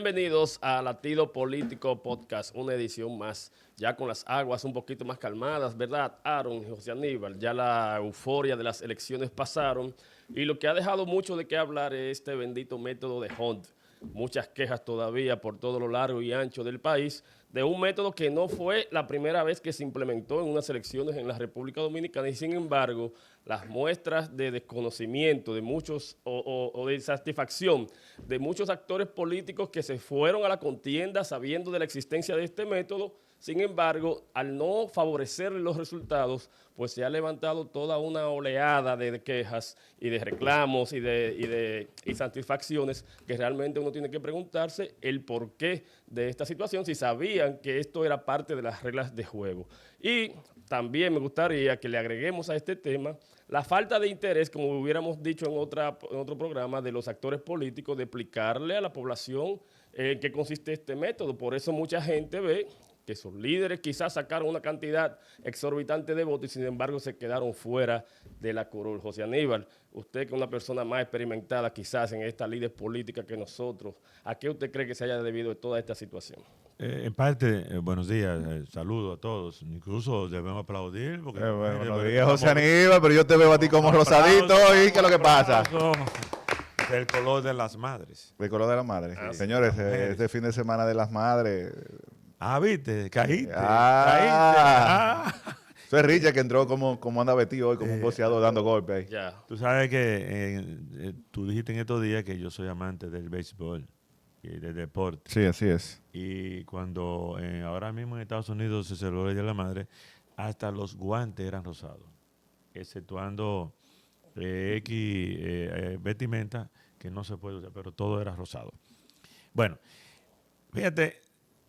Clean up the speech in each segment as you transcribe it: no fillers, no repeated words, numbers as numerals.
Bienvenidos a Latido Político Podcast, una edición más, ya con las aguas un poquito más calmadas, ¿verdad? Aaron y José Aníbal, ya la euforia de las elecciones pasaron y lo que ha dejado mucho de qué hablar es este bendito método de Hunt. Muchas quejas todavía por todo lo largo y ancho del país de un método que no fue la primera vez que se implementó en unas elecciones en la República Dominicana y sin embargo las muestras de desconocimiento de muchos o de insatisfacción de muchos actores políticos que se fueron a la contienda sabiendo de la existencia de este método. Sin embargo, al no favorecer los resultados, pues se ha levantado toda una oleada de quejas y de reclamos y de insatisfacciones que realmente uno tiene que preguntarse el porqué de esta situación, si sabían que esto era parte de las reglas de juego. Y también me gustaría que le agreguemos a este tema la falta de interés, como hubiéramos dicho en otro programa, de los actores políticos de explicarle a la población en qué consiste este método. Por eso mucha gente ve que sus líderes quizás sacaron una cantidad exorbitante de votos y sin embargo se quedaron fuera de la curul. José Aníbal, usted que es una persona más experimentada quizás en esta líder política que nosotros, ¿a qué usted cree que se haya debido toda esta situación? En parte, buenos días, saludo a todos. Incluso debemos aplaudir porque Buenos días, José Aníbal, pero yo te veo a ti como rosadito. ¿Y qué es lo que pasa? El color de las madres. El color de la madre. Señores, este fin de semana de las madres. Viste, caíste. Eso es Richard que entró como anda vestido hoy, como un boxeador dando golpes ahí. Ya. Tú sabes que tú dijiste en estos días que yo soy amante del béisbol y del deporte. Sí, así es. Y cuando ahora mismo en Estados Unidos se celebró el Día de la Madre, hasta los guantes eran rosados, exceptuando vestimenta que no se puede usar, pero todo era rosado. Bueno, fíjate,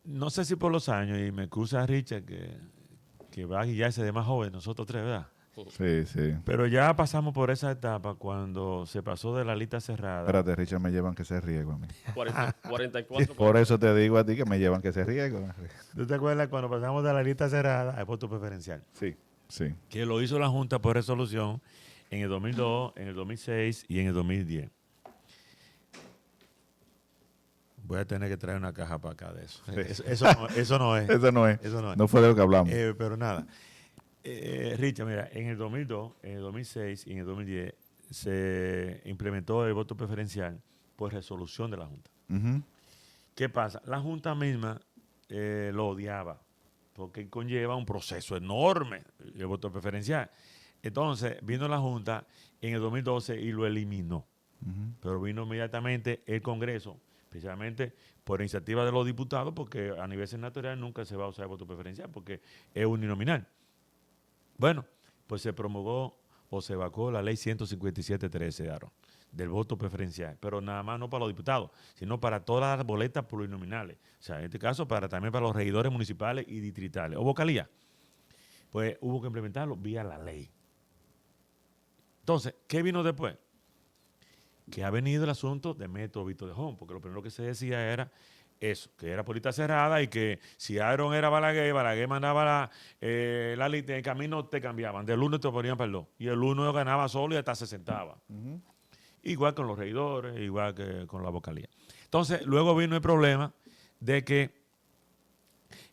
no sé si por los años, y me excusa Richard que va a guiarse de más joven, nosotros tres, ¿verdad? Sí, sí. Pero ya pasamos por esa etapa cuando se pasó de la lista cerrada. Espérate, Richard, me llevan que se riego a mí. 44. Por eso te digo a ti que me llevan que se riego. ¿Tú te acuerdas cuando pasamos de la lista cerrada al voto preferencial? Sí, sí. Que lo hizo la Junta por resolución en el 2002, en el 2006 y en el 2010. Voy a tener que traer una caja para acá de eso. Sí. Eso no es. Eso no es. Eso no es. No fue de lo que hablamos. Pero nada. Richard, mira, en el 2002, en el 2006 y en el 2010 se implementó el voto preferencial por resolución de la Junta. Uh-huh. ¿Qué pasa? La Junta misma lo odiaba porque conlleva un proceso enorme el voto preferencial. Entonces vino la Junta en el 2012 y lo eliminó. Uh-huh. Pero vino inmediatamente el Congreso, especialmente por iniciativa de los diputados, porque a nivel senatorial nunca se va a usar el voto preferencial porque es uninominal. Bueno, pues se promulgó o se vacó la ley 157.13, Aaron, del voto preferencial, pero nada más no para los diputados, sino para todas las boletas plurinominales. O sea, en este caso también para los regidores municipales y distritales o vocalías. Pues hubo que implementarlo vía la ley. Entonces, ¿qué vino después? Que ha venido el asunto de método Víctor de Home, porque lo primero que se decía era eso, que era por lista cerrada y que si Aaron era Balaguer mandaba la lista, en el camino te cambiaban, del 1 te ponían para el 2, y el 1 ganaba solo y hasta se sentaba. Uh-huh. Igual con los regidores, igual que con la vocalía. Entonces, luego vino el problema de que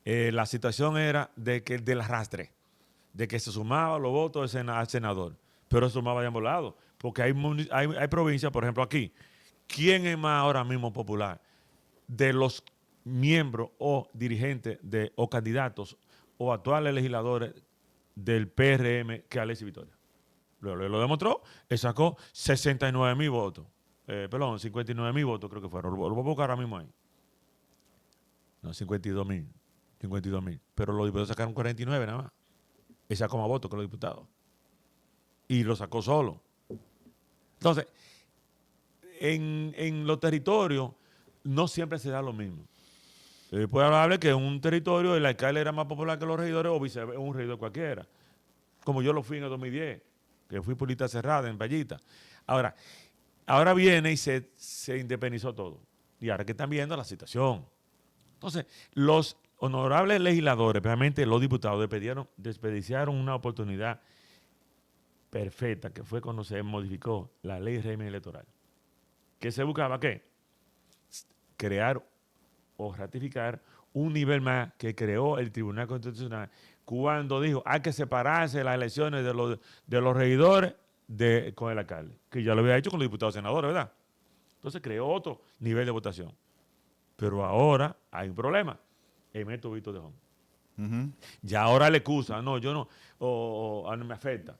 la situación era del arrastre, de que se sumaban los votos al senador, pero se sumaba de ambos lados, porque hay provincias, por ejemplo aquí, ¿quién es más ahora mismo popular? De los miembros o dirigentes o candidatos o actuales legisladores del PRM que Alexis Victoria. Lo demostró, él sacó 69,000 votos. 59,000 votos creo que fueron. Lo voy a buscar ahora mismo ahí. No, 52,000. Pero los diputados sacaron 49 nada más. Él sacó más votos que los diputados. Y lo sacó solo. Entonces, en los territorios no siempre se da lo mismo. Puede hablar que en un territorio el alcalde era más popular que los regidores o viceversa, un regidor cualquiera. Como yo lo fui en el 2010, que fui por lista cerrada en Vallita. Ahora viene y se independizó todo. Y ahora que están viendo la situación. Entonces, los honorables legisladores, realmente los diputados, desperdiciaron una oportunidad perfecta, que fue cuando se modificó la ley de régimen electoral. ¿Qué se buscaba? ¿Qué? Crear o ratificar un nivel más que creó el Tribunal Constitucional cuando dijo hay que separarse las elecciones de los regidores con el alcalde, que ya lo había hecho con los diputados y senadores, ¿verdad? Entonces creó otro nivel de votación. Pero ahora hay un problema. El método Víctor de Home. Ujú. Ya ahora le excusa, no, yo no, no me afecta.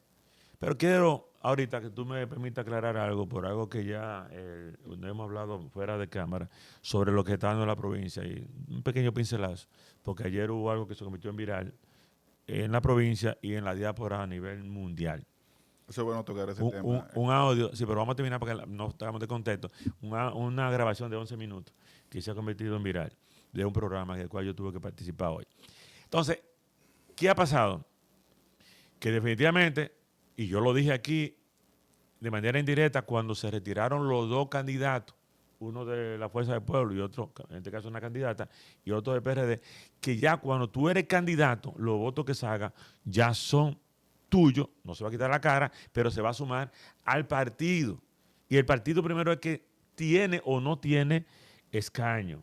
Pero quiero ahorita que tú me permitas aclarar algo, por algo que ya no hemos hablado fuera de cámara, sobre lo que está dando en la provincia. Y un pequeño pincelazo, porque ayer hubo algo que se convirtió en viral en la provincia y en la diáspora a nivel mundial. Eso es bueno tocar ese Un, tema. un audio, sí, pero vamos a terminar porque no estamos de contexto. Una grabación de 11 minutos que se ha convertido en viral de un programa en el cual yo tuve que participar hoy. Entonces, ¿qué ha pasado? Que definitivamente, y yo lo dije aquí de manera indirecta, cuando se retiraron los dos candidatos, uno de la Fuerza del Pueblo y otro, en este caso una candidata, y otro del PRD, que ya cuando tú eres candidato, los votos que salgan ya son tuyos, no se va a quitar la cara, pero se va a sumar al partido. Y el partido primero es que tiene o no tiene escaño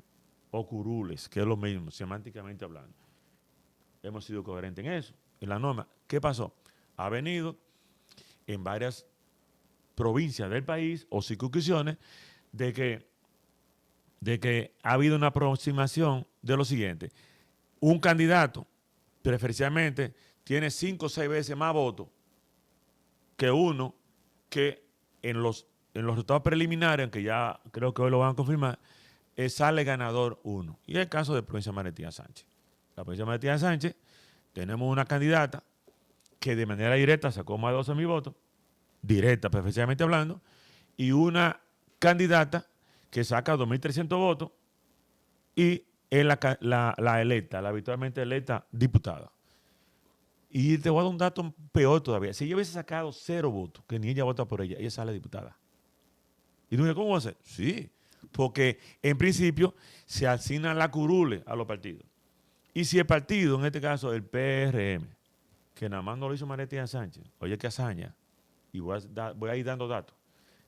o curules, que es lo mismo, semánticamente hablando. Hemos sido coherentes en eso, en la norma. ¿Qué pasó? Ha venido en varias provincias del país o circunscripciones de que ha habido una aproximación de lo siguiente. Un candidato, preferencialmente, tiene 5 o 6 veces más votos que uno que en los resultados preliminares, aunque ya creo que hoy lo van a confirmar, sale ganador uno. Y es el caso de la provincia de María Sánchez. La provincia de María Sánchez, tenemos una candidata que de manera directa sacó más de 12,000 votos, directa, preferencialmente hablando, y una candidata que saca 2,300 votos y es la electa, la habitualmente electa diputada. Y te voy a dar un dato peor todavía. Si ella hubiese sacado 0 votos, que ni ella vota por ella sale diputada. Y tú dices, ¿cómo va a ser? Sí, porque en principio se asignan la curule a los partidos. Y si el partido, en este caso el PRM, que nada más no lo hizo María Sánchez, oye qué hazaña, y voy a ir dando datos.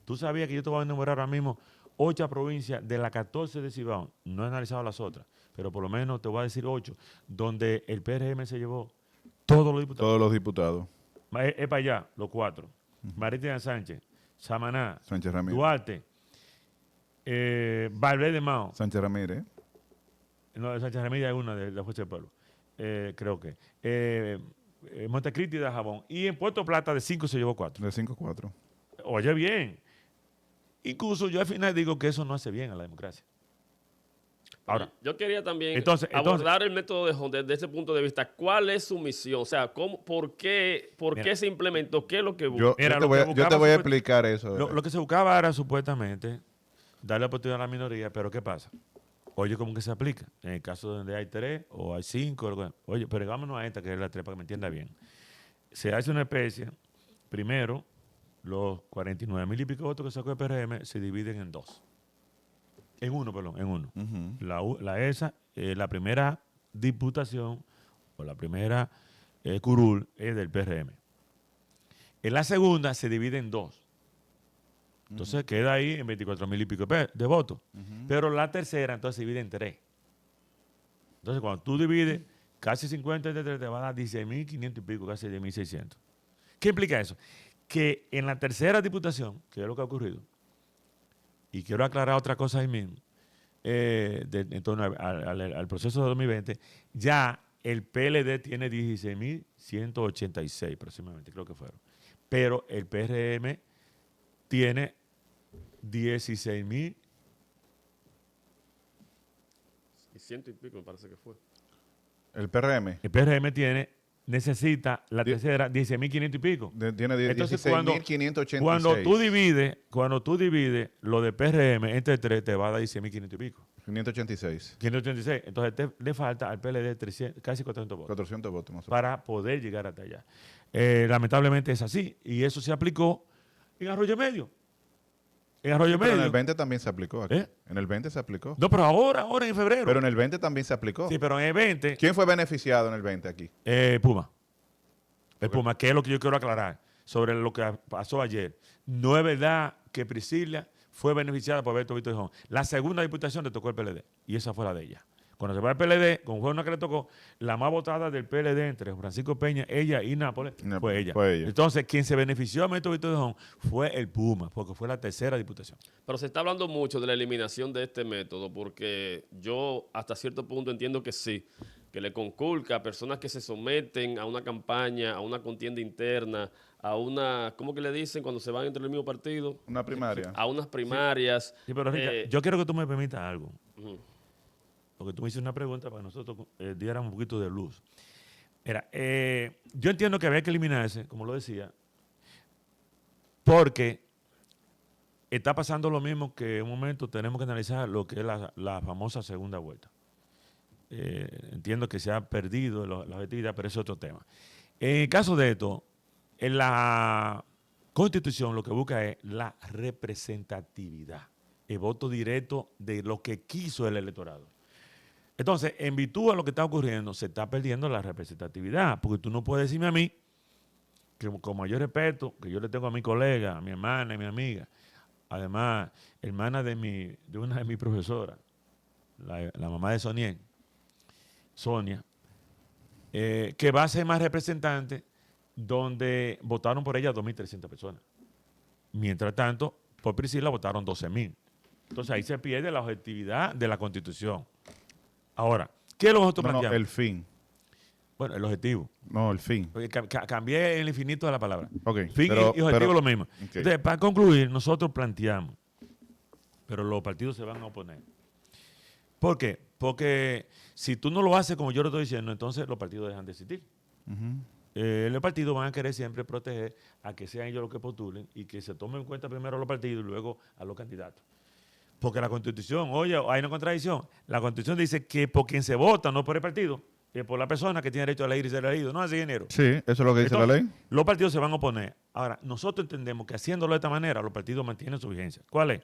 Tú sabías que yo te voy a enumerar ahora mismo 8 provincias de las 14 de Cibao, no he analizado las otras, pero por lo menos te voy a decir 8, donde el PRM se llevó todos los diputados. Todos los diputados. Es para allá, los 4. María Sánchez, Samaná, Sánchez Ramírez. Duarte, Valverde de Mao. Sánchez Ramírez. No, Sánchez Ramírez es una de la Fuerza del Pueblo, creo que. Montecristi de Jabón. Y en Puerto Plata de 5 se llevó 4. De 5-4. Oye bien. Incluso yo al final digo que eso no hace bien a la democracia. Ahora, yo quería también entonces- abordar el método de Home desde ese punto de vista. ¿Cuál es su misión? O sea, ¿por qué Mira. se implementó? ¿Qué es lo que busca? Yo Mira, te lo voy, que yo te buscaba voy a supuest- explicar eso. lo que se buscaba era supuestamente darle oportunidad a la minoría, pero ¿qué pasa? Oye, ¿cómo que se aplica? En el caso donde hay 3 o hay 5, oye, pero vámonos a esta, que es la 3, para que me entienda bien. Se hace una especie, primero, los 49,000 y pico votos que sacó el PRM se dividen en 2. En uno. Ujú. La primera diputación o la primera curul es del PRM. En la segunda se divide en 2. Entonces queda ahí en 24,000 y pico de votos. Pero la tercera entonces se divide en 3. Entonces cuando tú divides casi 50 entre 3 te va a dar 16,500 y pico, casi 10,600. ¿Qué implica eso? Que en la tercera diputación, que es lo que ha ocurrido, y quiero aclarar otra cosa ahí mismo, en torno al proceso de 2020, ya el PLD tiene 16,186 aproximadamente, creo que fueron. Pero el PRM tiene 16,000. Y 100 y pico me parece que fue. El PRM El PRM necesita la Die- tercera 16,500 y pico. tiene Entonces, 16,586. cuando tú divides lo de PRM entre 3, te va a dar 16,500 y pico. 586. 586. Entonces le falta al PLD casi 400 votos 400 votos más o menos. para poder llegar hasta allá. Lamentablemente es así. Y eso se aplicó en Arroyo Medio. En Arroyo Pero en Medio. el 20 también se aplicó aquí. ¿Eh? En el 20 se aplicó. No, pero ahora en febrero. Pero en el 20 también se aplicó. Sí, pero en el 20, ¿Quién fue beneficiado en el 20 aquí? Puma. El Puma, que es lo que yo quiero aclarar sobre lo que pasó ayer. No es verdad que Priscila fue beneficiada por Beto Víctor Gijón. La segunda diputación le tocó el PLD y esa fue la de ella. Cuando se va al PLD, como fue una que le tocó, la más votada del PLD entre Francisco Peña, ella y Nápoles, fue ella. Entonces, quien se benefició a Beto Víctor Gijón fue el Puma, porque fue la tercera diputación. Pero se está hablando mucho de la eliminación de este método, porque yo hasta cierto punto entiendo que sí, que le conculca a personas que se someten a una campaña, a una contienda interna, a una, ¿cómo que le dicen cuando se van entre el mismo partido? Una primaria. A unas primarias. Sí, pero Rica, yo quiero que tú me permitas algo. Uh-huh. Porque tú me hiciste una pregunta para que nosotros diéramos un poquito de luz. Mira, yo entiendo que había que eliminarse, como lo decía, porque está pasando lo mismo que en un momento tenemos que analizar lo que es la famosa segunda vuelta. Entiendo que se ha perdido la objetividad, pero es otro tema. En el caso de esto, en la Constitución lo que busca es la representatividad, el voto directo de lo que quiso el electorado. Entonces, en virtud de lo que está ocurriendo, se está perdiendo la representatividad, porque tú no puedes decirme a mí, que con mayor respeto que yo le tengo a mi colega, a mi hermana y mi amiga, además, hermana de una de mis profesoras, la mamá de Sonia, que va a ser más representante donde votaron por ella 2.300 personas. Mientras tanto, por Priscila votaron 12.000. Entonces, ahí se pierde la objetividad de la Constitución. Ahora, ¿qué es lo que nosotros planteamos? No, el fin. Bueno, el objetivo. No, el fin. Porque cambié el infinito de la palabra. Okay, fin y objetivo es lo mismo. Okay. Entonces, para concluir, nosotros planteamos, pero los partidos se van a oponer. ¿Por qué? Porque si tú no lo haces como yo lo estoy diciendo, entonces los partidos dejan de existir. Los partidos van a querer siempre proteger a que sean ellos los que postulen y que se tomen en cuenta primero a los partidos y luego a los candidatos. Porque la Constitución, oye, hay una contradicción. La Constitución dice que por quien se vota, no por el partido, es por la persona que tiene derecho a elegir y ser elegido. No así dinero. Sí, eso es lo que dice la ley. Los partidos se van a oponer. Ahora, nosotros entendemos que haciéndolo de esta manera, los partidos mantienen su vigencia. ¿Cuál es?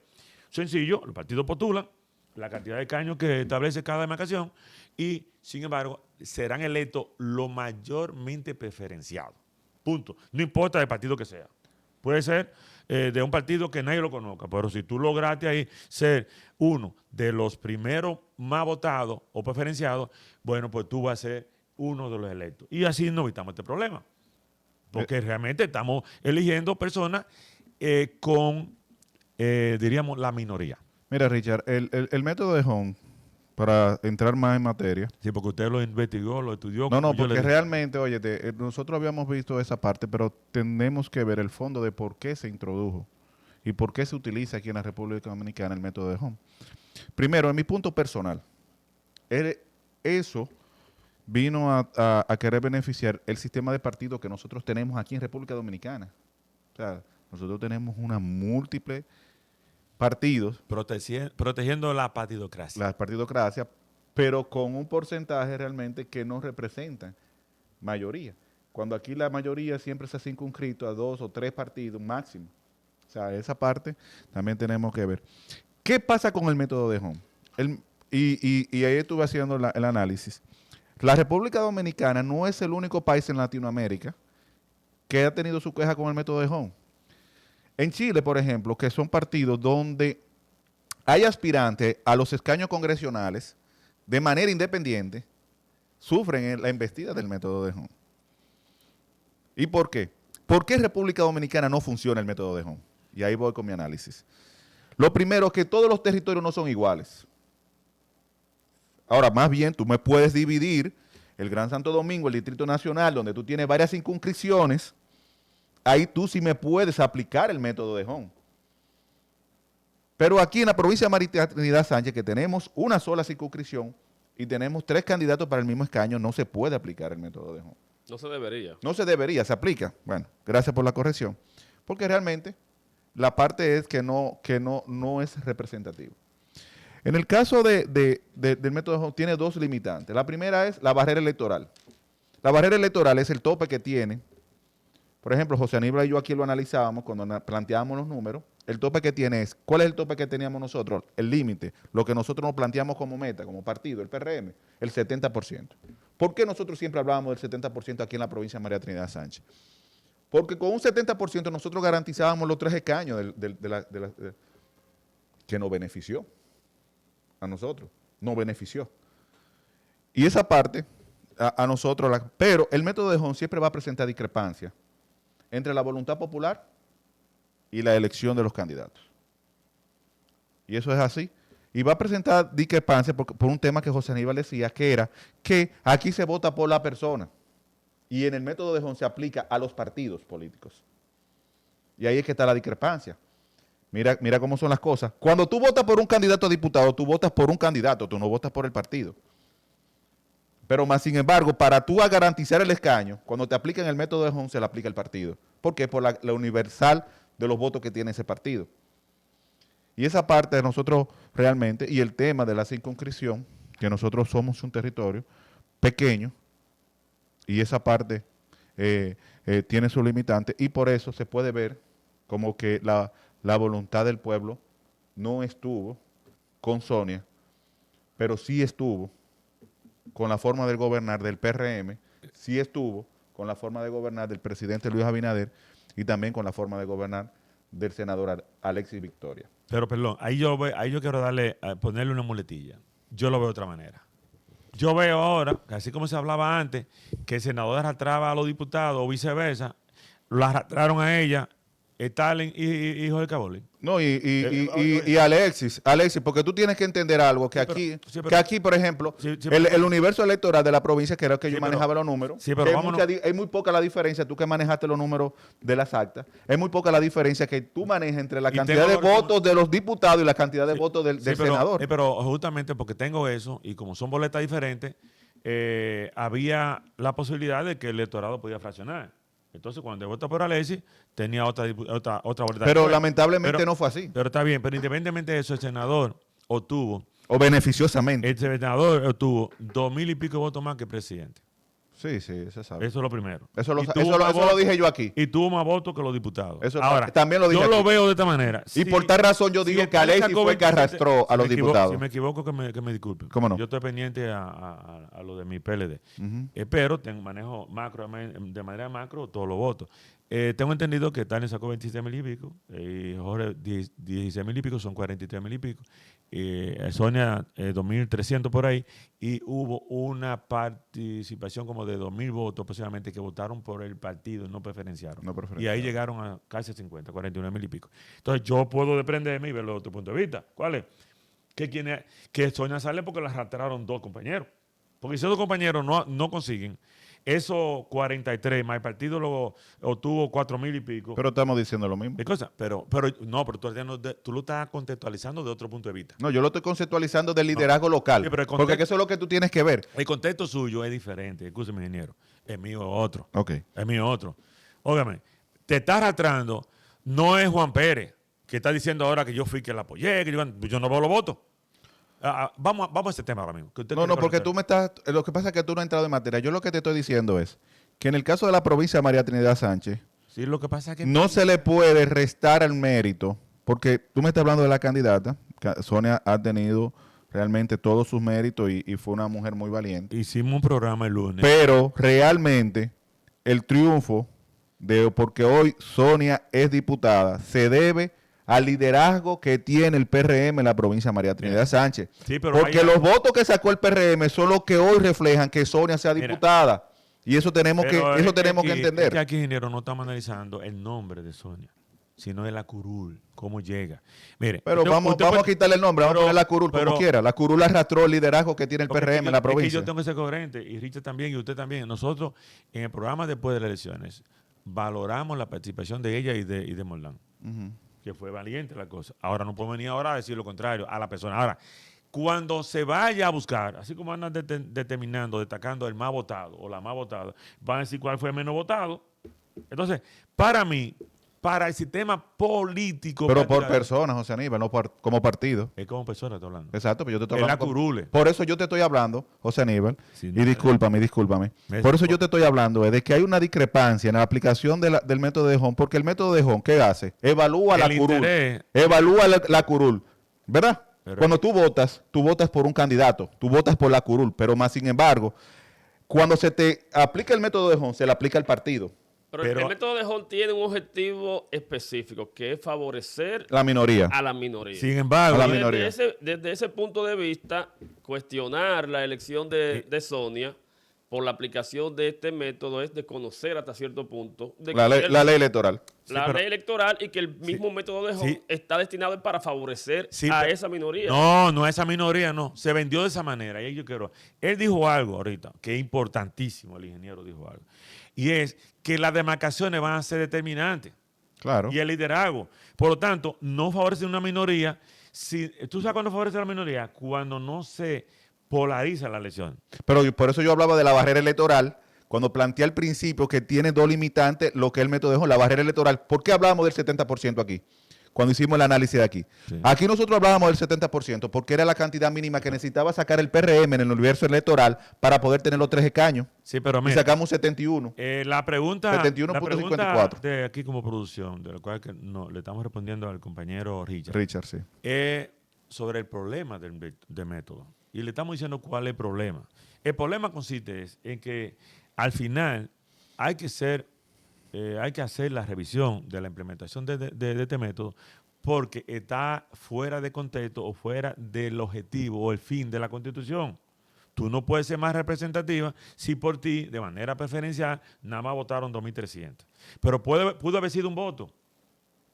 Sencillo, los partidos postulan la cantidad de escaños que establece cada demarcación y, sin embargo, serán electos los mayormente preferenciados. Punto. No importa el partido que sea. Puede ser de un partido que nadie lo conozca, pero si tú lograste ahí ser uno de los primeros más votados o preferenciados, bueno, pues tú vas a ser uno de los electos. Y así no evitamos este problema. Porque realmente estamos eligiendo personas con, diríamos, la minoría. Mira, Richard, el método de Home, para entrar más en materia. Sí, porque usted lo investigó, lo estudió. No, porque realmente, oye, nosotros habíamos visto esa parte, pero tenemos que ver el fondo de por qué se introdujo y por qué se utiliza aquí en la República Dominicana el método de Home. Primero, en mi punto personal, eso vino a querer beneficiar el sistema de partidos que nosotros tenemos aquí en República Dominicana. O sea, nosotros tenemos una múltiple partidos. Protegiendo la partidocracia. La partidocracia, pero con un porcentaje realmente que no representan mayoría. Cuando aquí la mayoría siempre se ha circunscrito a 2 o 3 partidos máximo. O sea, esa parte también tenemos que ver. ¿Qué pasa con el método de Home? Y ahí estuve haciendo el análisis. La República Dominicana no es el único país en Latinoamérica que ha tenido su queja con el método de Home. En Chile, por ejemplo, que son partidos donde hay aspirantes a los escaños congresionales de manera independiente, sufren la embestida del método de Home. ¿Y por qué? ¿Por qué en República Dominicana no funciona el método de Home? Y ahí voy con mi análisis. Lo primero es que todos los territorios no son iguales. Ahora, más bien, tú me puedes dividir el Gran Santo Domingo, el Distrito Nacional, donde tú tienes varias circunscripciones. Ahí tú sí me puedes aplicar el método de Home. Pero aquí en la provincia de María Trinidad Sánchez, que tenemos una sola circunscripción y tenemos 3 candidatos para el mismo escaño, no se puede aplicar el método de Home. No se debería. No se debería, se aplica. Bueno, gracias por la corrección. Porque realmente la parte es que no es representativo. En el caso del método de Home tiene 2 limitantes. La primera es la barrera electoral. La barrera electoral es el tope que tiene. Por ejemplo, José Aníbal y yo aquí lo analizábamos cuando planteábamos los números. El tope que tiene es, ¿cuál es el tope que teníamos nosotros? El límite, lo que nosotros nos planteamos como meta, como partido, el PRM, el 70%. ¿Por qué nosotros siempre hablábamos del 70% aquí en la provincia de María Trinidad Sánchez? Porque con un 70% nosotros garantizábamos los 3 escaños que nos benefició a nosotros, nos benefició. Y esa parte, a nosotros, pero el método de Hon siempre va a presentar discrepancia entre la voluntad popular y la elección de los candidatos. Y eso es así. Y va a presentar discrepancia por un tema que José Aníbal decía, que era que aquí se vota por la persona. Y en el método de Hon se aplica a los partidos políticos. Y ahí es que está la discrepancia. Mira cómo son las cosas. Cuando tú votas por un candidato a diputado, tú votas por un candidato, tú no votas por el partido. Pero más sin embargo, para tú a garantizar el escaño, cuando te aplican el método de Hon, se le aplica el partido. ¿Por qué? Por la universal de los votos que tiene ese partido. Y esa parte de nosotros realmente, y el tema de la circunscripción, que nosotros somos un territorio pequeño, y esa parte tiene su limitante, y por eso se puede ver como que la voluntad del pueblo no estuvo con Sonia, pero sí estuvo con la forma de gobernar del PRM, sí estuvo con la forma de gobernar del presidente Luis Abinader y también con la forma de gobernar del senador Alexis Victoria. Pero perdón, ahí yo quiero ponerle una muletilla. Yo lo veo de otra manera. Yo veo ahora, que así como se hablaba antes, que el senador arrastraba a los diputados o viceversa, lo arrastraron a ella, Stalin y Jorge Caboli. No, y Alexis, porque tú tienes que entender algo, que aquí, por ejemplo, el universo electoral de la provincia, que era que yo manejaba los números, es muy poca la diferencia, tú que manejaste los números de las actas, es muy poca la diferencia que tú manejas entre la cantidad de votos de los diputados y la cantidad de votos del senador. Pero justamente porque tengo eso, y como son boletas diferentes, había la posibilidad de que el electorado podía fraccionar. Entonces, cuando vota por Alexis, tenía otra boleta. Pero lamentablemente no fue así. Pero está bien, pero independientemente de eso, el senador obtuvo... O beneficiosamente. El senador obtuvo 2,000 y pico de votos más que el presidente. Sí, se sabe. Eso es lo primero. Eso lo dije yo aquí. Y tuvo más votos que los diputados. Ahora, también lo dije yo aquí. Lo veo de esta manera. Y por tal razón yo digo que Alexis fue que arrastró a los diputados. Si me equivoco, que me disculpen. ¿Cómo no? Yo estoy pendiente a lo de mi PLD. Pero manejo de manera macro todos los votos. Tengo entendido que Tania sacó 27,000 y pico, y Jorge 16,000 y pico, son 43,000 y pico. Sonia 2,300 por ahí, y hubo una participación como de 2,000 votos aproximadamente que votaron por el partido, no preferenciaron. Y ahí llegaron a casi 50, 41,000 y pico. Entonces yo puedo desprenderme y verlo de otro punto de vista. ¿Cuál es? Que Sonia sale porque la arrastraron dos compañeros. Porque si esos compañeros no consiguen esos 43, más el partido lo obtuvo 4,000 y pico. Pero estamos diciendo lo mismo. Pero tú lo estás contextualizando de otro punto de vista. No, yo lo estoy conceptualizando del liderazgo local. Sí, porque eso es lo que tú tienes que ver. El contexto suyo es diferente, escúcheme, ingeniero. El mío es otro. Ok. El mío es otro. Óigame, te está arrastrando, no es Juan Pérez, que está diciendo ahora que yo fui que la apoyé, que yo no veo los votos. Vamos a ese tema ahora mismo. No, porque tú me estás... Lo que pasa es que tú no has entrado en materia. Yo lo que te estoy diciendo es que en el caso de la provincia de María Trinidad Sánchez, sí, lo que pasa es que no se le puede restar el mérito, porque tú me estás hablando de la candidata. Sonia ha tenido realmente todos sus méritos y fue una mujer muy valiente. Hicimos un programa el lunes. Pero realmente el triunfo, porque hoy Sonia es diputada, se debe al liderazgo que tiene el PRM en la provincia de María Trinidad Sánchez. Sí, pero porque los votos que sacó el PRM son los que hoy reflejan que Sonia sea diputada. Y eso tenemos que entender. Es que aquí, ingeniero, no estamos analizando el nombre de Sonia, sino de la curul, cómo llega. Mire, pero vamos a quitarle el nombre, vamos a poner la curul como quiera. La curul arrastró el liderazgo que tiene el PRM en la provincia. Es que yo tengo que ser coherente, y Richard también, y usted también. Nosotros, en el programa después de las elecciones, valoramos la participación de ella y de Morlán. Que fue valiente la cosa. Ahora no podemos venir ahora a decir lo contrario a la persona. Ahora, cuando se vaya a buscar, así como andan determinando, destacando el más votado o la más votada, van a decir cuál fue el menos votado. Entonces, para mí, para el sistema político... Pero por personas, José Aníbal, no como partido. Es como persona, estoy hablando. Exacto, pero yo te estoy hablando. Es la curule. Por eso yo te estoy hablando, José Aníbal, sí, y discúlpame. Por eso yo te estoy hablando de que hay una discrepancia en la aplicación del método de Hon, porque el método de Hon, ¿qué hace? Evalúa la curul. Evalúa la curul, ¿verdad? Pero cuando tú votas por un candidato, tú votas por la curul, pero más sin embargo, cuando se te aplica el método de Hon, se le aplica al partido. Pero el método de Hall tiene un objetivo específico, que es favorecer La minoría. a la minoría. Sin embargo, A la Y minoría. desde ese punto de vista, cuestionar la elección de Sonia por la aplicación de este método es de conocer hasta cierto punto de La que ley electoral. la pero- ley electoral y que el mismo método de Hall sí. está destinado para favorecer Sí, a pero- esa minoría. No, esa minoría no. Se vendió de esa manera. Y ahí yo quiero. Él dijo algo ahorita, que es importantísimo, el ingeniero dijo algo. Y es que las demarcaciones van a ser determinantes. Claro. Y el liderazgo. Por lo tanto, no favorece una minoría. ¿Tú sabes cuándo favorece a la minoría? Cuando no se polariza la elección. Pero por eso yo hablaba de la barrera electoral, cuando planteé al principio que tiene dos limitantes, lo que es el método de Hall, la barrera electoral. ¿Por qué hablábamos del 70% aquí? Cuando hicimos el análisis de aquí. Sí. Aquí nosotros hablábamos del 70% porque era la cantidad mínima que necesitaba sacar el PRM en el universo electoral para poder tener los 3 escaños. Sí, pero Y mira, sacamos 71. la pregunta 71.54. de aquí como producción, de la cual que no, le estamos respondiendo al compañero Richard, Richard, sí. sobre el problema del método. Y le estamos diciendo cuál es el problema. El problema consiste en que al final hay que hacer la revisión de la implementación de este método porque está fuera de contexto o fuera del objetivo o el fin de la Constitución. Tú no puedes ser más representativa si por ti, de manera preferencial, nada más votaron 2.300. Pero pudo haber sido un voto.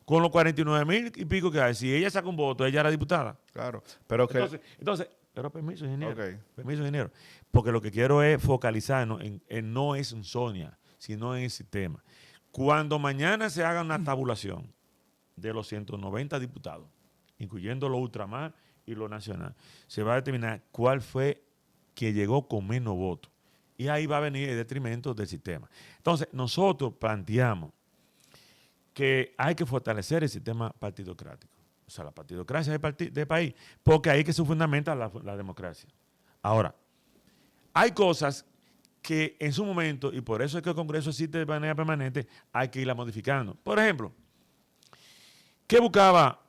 Con los 49.000 y pico que hay, si ella saca un voto, ella era diputada. Claro. Pero que. Entonces, pero permiso, ingeniero. Ok. Permiso, ingeniero. Porque lo que quiero es focalizarnos en no es en Sonia, sino en el sistema. Cuando mañana se haga una tabulación de los 190 diputados, incluyendo los ultramar y lo nacional, se va a determinar cuál fue que llegó con menos votos. Y ahí va a venir el detrimento del sistema. Entonces, nosotros planteamos que hay que fortalecer el sistema partidocrático. O sea, la partidocracia del país, porque ahí es que se fundamenta la democracia. Ahora, hay cosas que en su momento, y por eso es que el Congreso existe de manera permanente, hay que irla modificando. Por ejemplo, ¿qué buscaba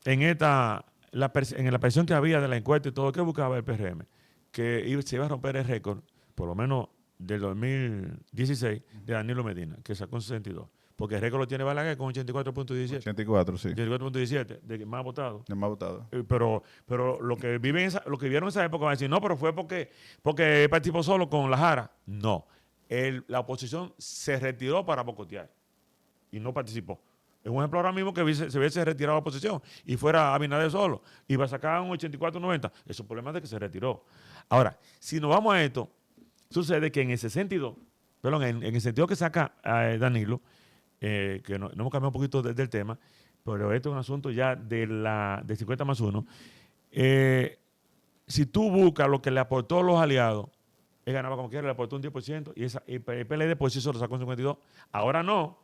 en la presión que había de la encuesta y todo? ¿Qué buscaba el PRM? Que se iba a romper el récord, por lo menos del 2016, de Danilo Medina, que sacó un 62. Porque el récord lo tiene Balaguer con 84.17. 84, sí. 84.17, de que más votado. El más votado. Pero lo que vieron en esa época van a decir, no, pero fue porque participó solo con la Jara. No. La oposición se retiró para boicotear y no participó. Es un ejemplo ahora mismo que se hubiese retirado la oposición y fuera Abinader solo. Iba a sacar un 84-90. Es un problema de que se retiró. Ahora, si nos vamos a esto, sucede que en el el sentido que saca Danilo, que no hemos cambiado un poquito del tema, pero esto es un asunto ya de 50+1. Si tú buscas lo que le aportó los aliados, él ganaba como quiera, le aportó un 10% y el PLD por sí solo sacó un 52%. Ahora no.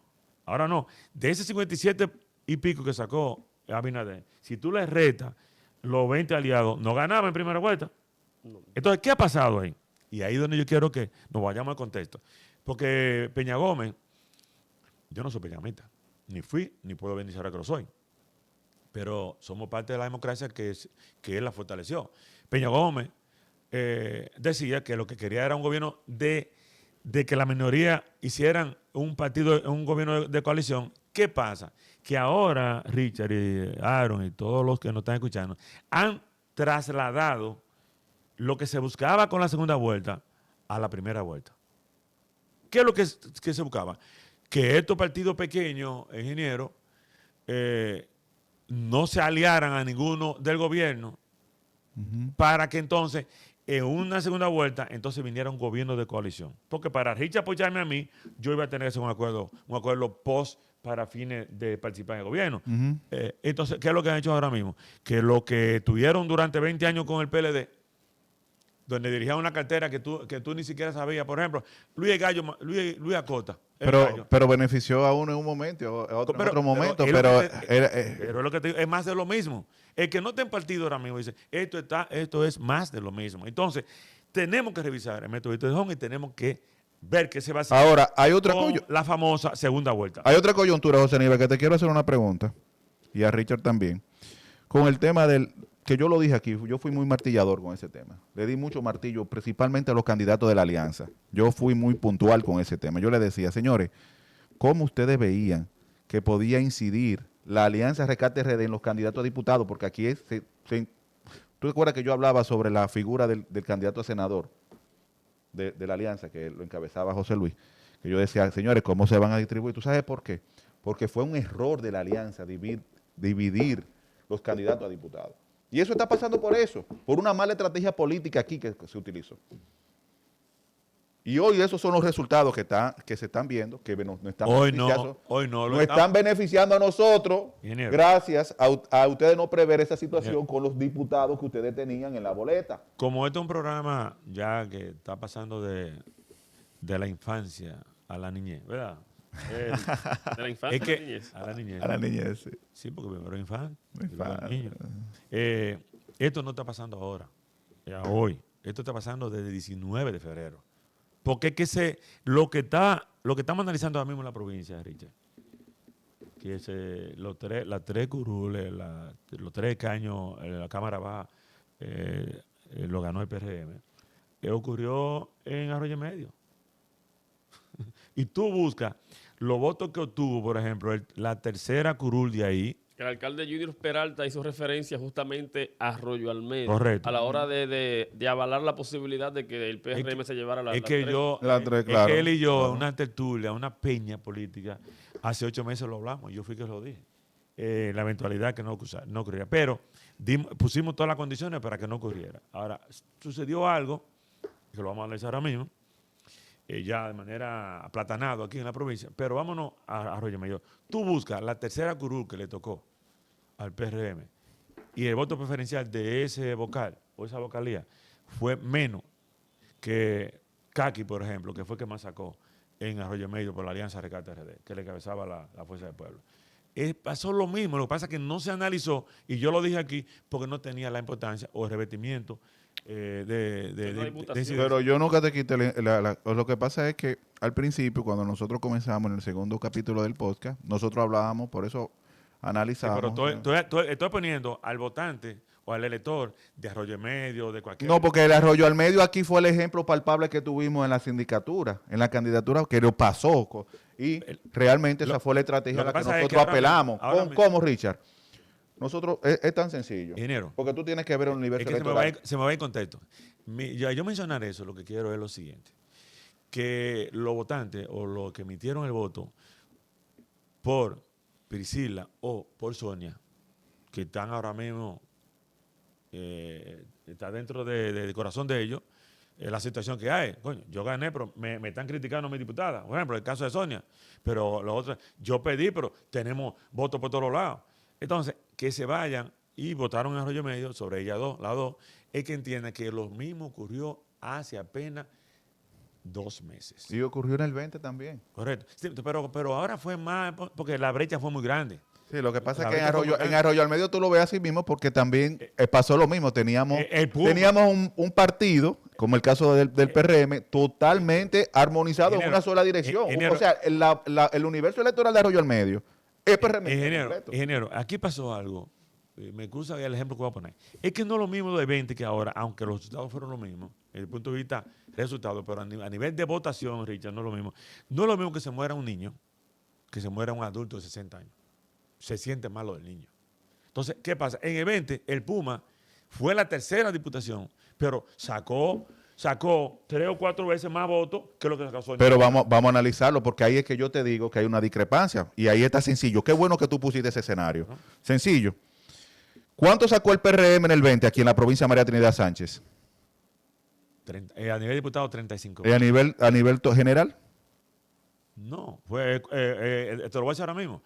De ese 57 y pico que sacó Abinader, si tú le retas los 20 aliados, no ganaba en primera vuelta. No. Entonces, ¿qué ha pasado ahí? Y ahí es donde yo quiero que nos vayamos al contexto. Porque Peña Gómez, yo no soy peñamita, ni fui, ni puedo venir ahora que lo soy. Pero somos parte de la democracia que él la fortaleció. Peña Gómez decía que lo que quería era un gobierno de que la minoría hicieran un gobierno de coalición. ¿Qué pasa? Que ahora Richard y Aaron y todos los que nos están escuchando han trasladado lo que se buscaba con la segunda vuelta a la primera vuelta. ¿Qué es lo que se buscaba? Que estos partidos pequeños, ingenieros, no se aliaran a ninguno del gobierno para que entonces en una segunda vuelta entonces viniera un gobierno de coalición. Porque para Richard apoyarme a mí, yo iba a tener que hacer un acuerdo post para fines de participar en el gobierno. Entonces, ¿qué es lo que han hecho ahora mismo? Que lo que tuvieron durante 20 años con el PLD, donde dirigían una cartera que tú ni siquiera sabías. Por ejemplo, Luis Acosta. Pero benefició a uno en un momento, en otro momento. Pero es lo que te digo, es más de lo mismo. El que no está en partido ahora mismo dice, esto es más de lo mismo. Entonces, tenemos que revisar el método de Hall y tenemos que ver qué se va a hacer. ahora, hay otra la famosa segunda vuelta. Hay otra coyuntura, José Níbal, que te quiero hacer una pregunta. Y a Richard también. Con el tema que yo lo dije aquí, yo fui muy martillador con ese tema. Le di mucho martillo, principalmente a los candidatos de la alianza. Yo fui muy puntual con ese tema. Yo le decía, señores, cómo ustedes veían que podía incidir la Alianza Rescate RD en los candidatos a diputados, porque aquí ¿tú te acuerdas que yo hablaba sobre la figura del candidato a senador de la Alianza, que lo encabezaba José Luis? Que yo decía, señores, ¿cómo se van a distribuir? ¿Tú sabes por qué? Porque fue un error de la Alianza dividir los candidatos a diputados. Y eso está pasando por eso, por una mala estrategia política aquí que se utilizó. Y hoy esos son los resultados que se están viendo, que nos están están beneficiando a nosotros, Ingeniero. gracias a ustedes no prever esa situación con los diputados que ustedes tenían en la boleta. Como este es un programa ya que está pasando de la infancia a la niñez, ¿verdad? De la infancia Es que, a la niñez. a la niñez. A la niñez, sí. Sí, porque primero infante, Infante. niño. Esto no está pasando ahora, hoy. Esto está pasando desde el 19 de febrero. Porque es que lo que estamos analizando ahora mismo en la provincia, Richard, que es las tres curules, los tres caños, la Cámara Baja, lo ganó el PRM, ocurrió en Arroyo Medio. Y tú buscas los votos que obtuvo, por ejemplo, la tercera curul de ahí. El alcalde Junior Peralta hizo referencia justamente a Arroyo Almeida. Correcto. A la hora de avalar la posibilidad de que el PRM se llevara Es que él y yo, en una tertulia, una peña política, hace 8 meses lo hablamos, yo fui que lo dije. La eventualidad que no ocurriera. Pero pusimos todas las condiciones para que no ocurriera. Ahora, sucedió algo, que lo vamos a analizar ahora mismo, ya de manera aplatanado aquí en la provincia, pero vámonos a Arroyo Mayor. Tú buscas la tercera curul que le tocó al PRM y el voto preferencial de ese vocal o esa vocalía fue menos que Caqui, por ejemplo, que fue el que más sacó en Arroyo Medio por la Alianza Rescate RD, que le encabezaba la Fuerza del Pueblo. Pasó lo mismo, lo que pasa es que no se analizó, y yo lo dije aquí, porque no tenía la importancia o el revestimiento Pero yo nunca te quité lo que pasa es que al principio, cuando nosotros comenzamos en el segundo capítulo del podcast, nosotros hablábamos, por eso analizábamos. Sí, pero estoy poniendo al votante o al elector de Arroyo Medio, de cualquier... No, porque el Arroyo al Medio aquí fue el ejemplo palpable que tuvimos en la sindicatura, en la candidatura, que lo pasó. Y realmente esa fue la estrategia a la que nosotros apelamos. ¿Cómo, Richard? Nosotros, es tan sencillo. Ingeniero. Porque tú tienes que ver el universo Es que electoral. se me va a ir contexto. Yo mencionar eso, lo que quiero es lo siguiente. Que los votantes o los que emitieron el voto por Priscila o por Sonia, que están ahora mismo, está dentro del corazón de ellos, la situación que hay. Coño, yo gané, pero me están criticando a mi diputada. Por ejemplo, el caso de Sonia. Pero los otros, yo pedí, pero tenemos votos por todos lados. Entonces, que se vayan y votaron en Arroyo Medio sobre las dos, es que entiendan que lo mismo ocurrió hace apenas 2 meses. Y ocurrió en el 20 también. Correcto. Sí, pero ahora fue más, porque la brecha fue muy grande. Sí, lo que pasa es que en Arroyo al Medio tú lo ves así mismo porque también pasó lo mismo. Teníamos un partido, como el caso del PRM, totalmente armonizado en una sola dirección. O sea, el universo electoral de Arroyo al Medio es PRM. Ingeniero, aquí pasó algo. Me excusa el ejemplo que voy a poner. Es que no es lo mismo de 20 que ahora, aunque los resultados fueron lo mismo, desde el punto de vista resultado, pero a nivel de votación, Richard, no es lo mismo. No es lo mismo que se muera un niño, que se muera un adulto de 60 años. Se siente malo del niño. Entonces, ¿qué pasa? En el 20, el Puma fue la tercera diputación, pero sacó 3 o 4 veces más votos que lo que sacó Sonia. Pero vamos a analizarlo, porque ahí es que yo te digo que hay una discrepancia. Y ahí está sencillo. Qué bueno que tú pusiste ese escenario. Sencillo. ¿Cuánto sacó el PRM en el 20 aquí en la provincia de María Trinidad Sánchez? A nivel diputado, 35. ¿A nivel general? No, te lo voy a decir ahora mismo.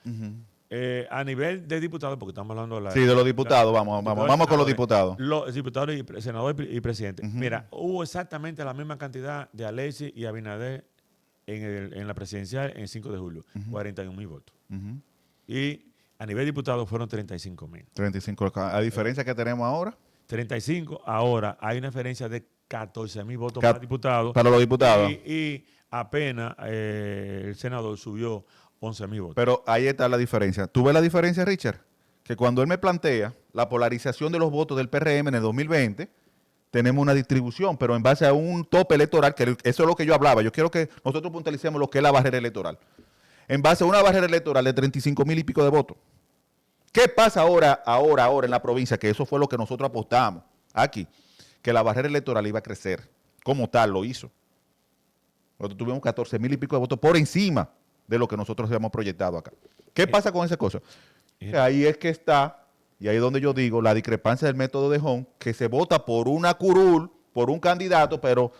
A nivel de diputados, porque estamos hablando de de los diputados, vamos con los diputados. Los diputados y senadores y presidentes. Mira, hubo exactamente la misma cantidad de Alexis y Abinader en la presidencial en 5 de julio, 41,000 votos. Y a nivel de diputados fueron 35,000. 35, a diferencia que tenemos ahora. 35, ahora hay una diferencia de 14,000 votos para diputados. Para los diputados. Y apenas el senador subió 11,000 votos. Pero ahí está la diferencia. ¿Tú ves la diferencia, Richard? Que cuando él me plantea la polarización de los votos del PRM en el 2020, tenemos una distribución, pero en base a un tope electoral, que eso es lo que yo hablaba. Yo quiero que nosotros puntualicemos lo que es la barrera electoral. en base a una barrera electoral de 35,000 y pico de votos. ¿Qué pasa ahora en la provincia? Que eso fue lo que nosotros apostamos aquí, que la barrera electoral iba a crecer. Como tal, lo hizo. Nosotros tuvimos 14,000 y pico de votos por encima de lo que nosotros habíamos proyectado acá. ¿Qué pasa con esa cosa? Ahí es que está, y ahí es donde yo digo, la discrepancia del método de Hong, que se vota por una curul, por un candidato, pero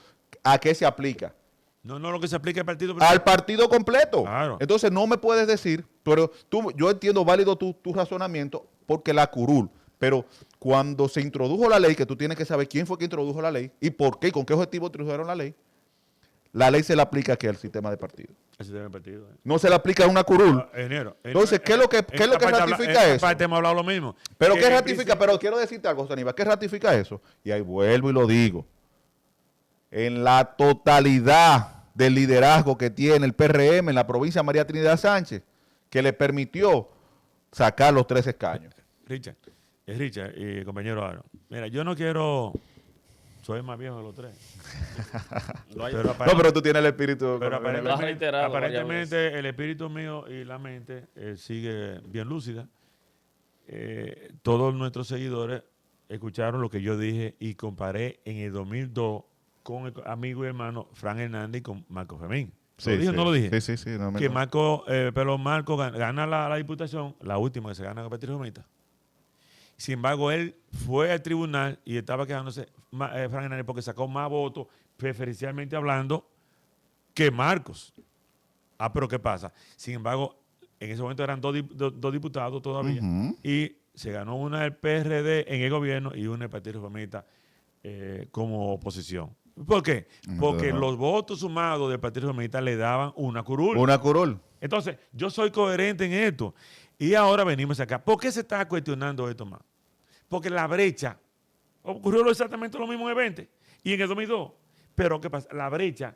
¿a qué se aplica? No, lo que se aplica al partido. Al partido completo. Claro. Entonces no me puedes decir, pero yo entiendo válido tu razonamiento porque la curul, pero cuando se introdujo la ley, que tú tienes que saber quién fue que introdujo la ley y por qué, con qué objetivo introdujeron la ley se le aplica aquí al sistema de partido. El sistema de partido. No se le aplica a una curul. Enero. Entonces, ¿qué es lo que ratifica eso? Aparte hemos hablado lo mismo. Pero ¿qué ratifica? Pero quiero decirte algo, José Aníbal, ¿qué ratifica eso? Y ahí vuelvo y lo digo. En la totalidad del liderazgo que tiene el PRM en la provincia de María Trinidad Sánchez, que le permitió sacar los 3 escaños. Richard y compañero Aaron. Mira, yo no quiero... Soy más viejo de los 3. Pero tú tienes el espíritu. Pero aparentemente el espíritu mío y la mente sigue bien lúcida. Todos nuestros seguidores escucharon lo que yo dije y comparé en el 2002 con el amigo y hermano Fran Hernández y con Marco Fermín. ¿Lo dije o no lo dije? Sí. No que Marco gana la diputación, la última que se gana con Patricio Romita. Sin embargo, él fue al tribunal y estaba quejándose Fran Hernández porque sacó más votos, preferencialmente hablando, que Marcos. Pero ¿qué pasa? Sin embargo, en ese momento eran dos diputados todavía y se ganó una del PRD en el gobierno y una del Partido Reformista como oposición. ¿Por qué? Porque los votos sumados del Partido Reformista le daban una curul. Una curul. Entonces, yo soy coherente en esto. Y ahora venimos acá. ¿Por qué se está cuestionando esto más? Porque la brecha ocurrió exactamente lo mismo en el 20 y en el 2002. Pero ¿qué pasa? La brecha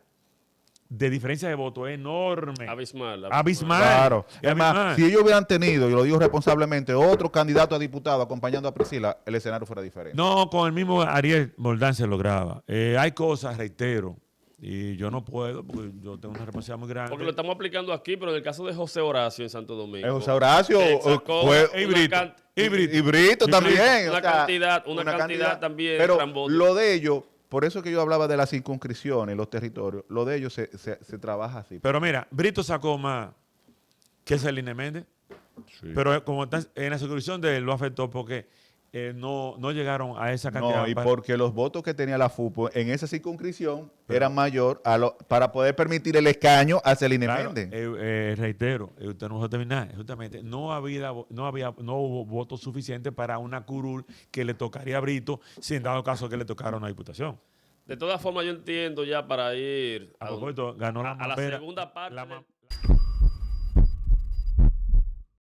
de diferencia de voto es enorme. Abismal. Claro. Además, si ellos hubieran tenido, y lo digo responsablemente, otro candidato a diputado acompañando a Priscila, el escenario fuera diferente. No, con el mismo Ariel Moldán se lograba. Hay cosas, reitero, y yo no puedo porque yo tengo una responsabilidad muy grande. Porque lo estamos aplicando aquí, pero en el caso de José Horacio en Santo Domingo. José Horacio fue y Brito también. Una cantidad también. Pero lo de ellos, por eso que yo hablaba de las circunscripciones, los territorios, lo de ellos se trabaja así. Pero mira, Brito sacó más que Celine Méndez, pero como está en la circunscripción de él lo afectó porque no llegaron a esa cantidad. No, y porque los votos que tenía la FUPO en esa circunscripción eran mayor para poder permitir el escaño a Celine Méndez. Reitero, usted no va a terminar. Justamente no hubo votos suficientes para una curul que le tocaría a Brito, si en dado caso que le tocara una diputación. De todas formas, yo entiendo ya para ir A propósito, ganó a la segunda parte.